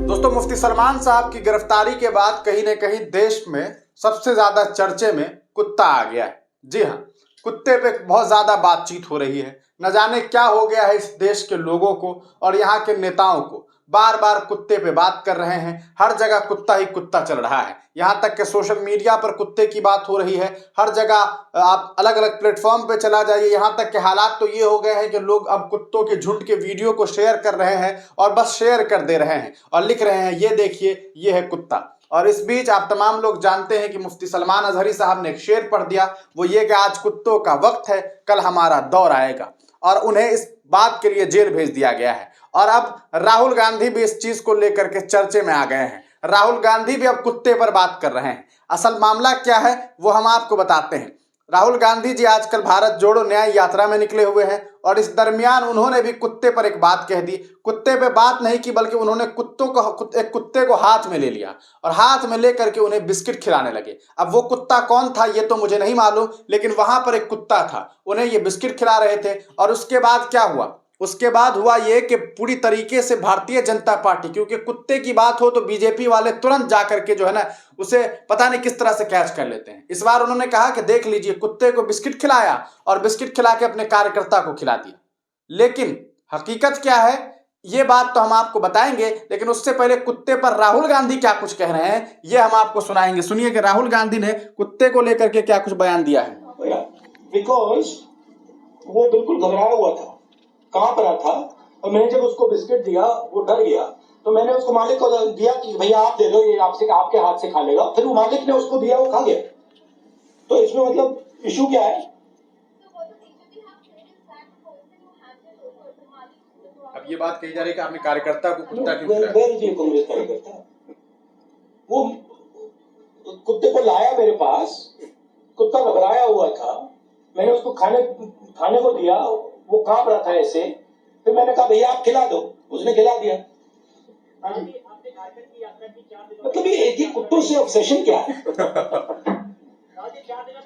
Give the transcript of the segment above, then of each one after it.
दोस्तों, मुफ्ती सलमान साहब की गिरफ्तारी के बाद कहीं न कहीं देश में सबसे ज्यादा चर्चे में कुत्ता आ गया है। जी हाँ, कुत्ते पे बहुत ज्यादा बातचीत हो रही है। न जाने क्या हो गया है इस देश के लोगों को और यहाँ के नेताओं को। बार बार कुत्ते पे बात कर रहे हैं, हर जगह कुत्ता ही कुत्ता चल रहा है। यहाँ तक कि सोशल मीडिया पर कुत्ते की बात हो रही है। हर जगह आप अलग अलग प्लेटफॉर्म पे चला जाइए, यहाँ तक के हालात तो ये हो गए हैं कि लोग अब कुत्तों के झुंड के वीडियो को शेयर कर रहे हैं और बस शेयर कर दे रहे हैं और लिख रहे हैं, ये देखिए ये है कुत्ता। और इस बीच आप तमाम लोग जानते हैं कि मुफ्ती सलमान अजहरी साहब ने एक शेर पढ़ दिया, वो ये कि आज कुत्तों का वक्त है, कल हमारा दौर आएगा। और उन्हें इस बात के लिए जेल भेज दिया गया है। और अब राहुल गांधी भी इस चीज को लेकर के चर्चे में आ गए हैं। राहुल गांधी भी अब कुत्ते पर बात कर रहे हैं। असल मामला क्या है वो हम आपको बताते हैं। राहुल गांधी जी आजकल भारत जोड़ो न्याय यात्रा में निकले हुए हैं और इस दरमियान उन्होंने भी कुत्ते पर एक बात कह दी। कुत्ते पे बात नहीं की बल्कि उन्होंने एक कुत्ते को हाथ में ले लिया और हाथ में लेकर के उन्हें बिस्किट खिलाने लगे। अब वो कुत्ता कौन था ये तो मुझे नहीं मालूम, लेकिन वहां पर एक कुत्ता था, उन्हें ये बिस्किट खिला रहे थे। और उसके बाद क्या हुआ? उसके बाद हुआ ये कि पूरी तरीके से भारतीय जनता पार्टी, क्योंकि कुत्ते की बात हो तो बीजेपी वाले तुरंत जाकर के जो है ना उसे पता नहीं किस तरह से कैच कर लेते हैं। इस बार उन्होंने कहा कि देख लीजिए, कुत्ते को बिस्किट खिलाया और बिस्किट खिला के अपने कार्यकर्ता को खिला दिया। लेकिन हकीकत क्या है ये बात तो हम आपको बताएंगे, लेकिन उससे पहले कुत्ते पर राहुल गांधी क्या कुछ कह रहे हैं ये हम आपको सुनाएंगे। सुनिए कि राहुल गांधी ने कुत्ते को लेकर के क्या कुछ बयान दिया है। बिकॉज वो बिल्कुल घबराया हुआ था, कहां पर था, और मैंने जब उसको बिस्किट दिया वो डर गया, तो मैंने उसको मालिक को दिया कि भैया आप दे दो, ये आपके हाथ से खा लेगा। फिर वो मालिक ने उसको दिया, वो खा गया। तो इसमें मतलब इशू क्या है? अब ये बात कही जा रही है कि आपने कार्यकर्ता को कुत्ता क्यों खिलाया? कांग्रेस कार्यकर्ता वो कुत्ते को लाया मेरे पास, कुत्ता घबराया हुआ था, मैंने उसको खाने को दिया, वो कांप रहा था ऐसे। फिर मैंने कहा भैया आप खिला दो, उसने खिला दिया। मतलब ये कुत्तों से ऑब्सेशन क्या है?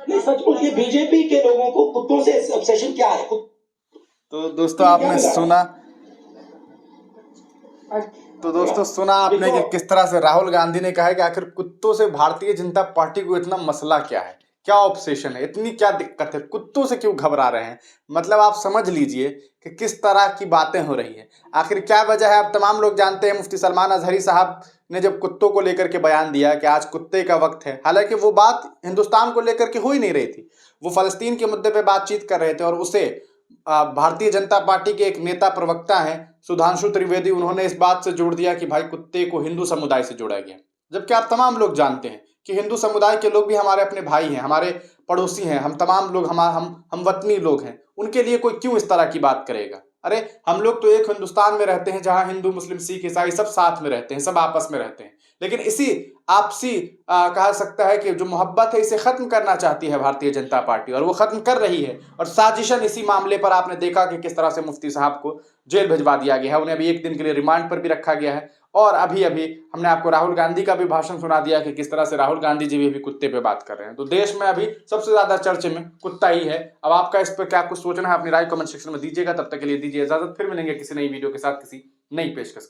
नहीं, सचमुच ये बीजेपी के लोगों को कुत्तों से ऑब्सेशन क्या है? तो दोस्तों आपने सुना आपने कि किस तरह से राहुल गांधी ने कहा है कि आखिर कुत्तों से भारतीय जनता पार्टी को इतना मसला क्या है, क्या ऑब्सेशन है, इतनी क्या दिक्कत है, कुत्तों से क्यों घबरा रहे हैं। मतलब आप समझ लीजिए कि किस तरह की बातें हो रही है, आखिर क्या वजह है। आप तमाम लोग जानते हैं मुफ्ती सलमान अजहरी साहब ने जब कुत्तों को लेकर के बयान दिया कि आज कुत्ते का वक्त है, हालांकि वो बात हिंदुस्तान को लेकर के हो ही नहीं रही थी, वो फलस्तीन के मुद्दे पर बातचीत कर रहे थे। और उसे भारतीय जनता पार्टी के एक नेता प्रवक्ता हैं सुधांशु त्रिवेदी, उन्होंने इस बात से जोड़ दिया कि भाई कुत्ते को हिंदू समुदाय से जोड़ा गया। जबकि आप तमाम लोग जानते हैं कि हिंदू समुदाय के लोग भी हमारे अपने भाई हैं, हमारे पड़ोसी हैं, हम तमाम लोग हम वतनी लोग हैं, उनके लिए कोई क्यों इस तरह की बात करेगा। अरे हम लोग तो एक हिंदुस्तान में रहते हैं जहां हिंदू मुस्लिम सिख ईसाई सब साथ में रहते हैं, सब आपस में रहते हैं। लेकिन इसी आपसी कहा सकता है कि जो मोहब्बत है इसे खत्म करना चाहती है भारतीय जनता पार्टी, और वो खत्म कर रही है। और साजिशन इसी मामले पर आपने देखा कि किस तरह से मुफ्ती साहब को जेल भिजवा दिया गया है, उन्हें अभी एक दिन के लिए रिमांड पर भी रखा गया है। और अभी अभी हमने आपको राहुल गांधी का भी भाषण सुना दिया कि किस तरह से राहुल गांधी जी भी अभी कुत्ते पे बात कर रहे हैं। तो देश में अभी सबसे ज्यादा चर्चे में कुत्ता ही है। अब आपका इस पर क्या कुछ सोचना है अपनी राय कमेंट सेक्शन में दीजिएगा। तब तक के लिए दीजिए इजाजत, फिर मिलेंगे किसी नई वीडियो के साथ किसी नई पेशकश।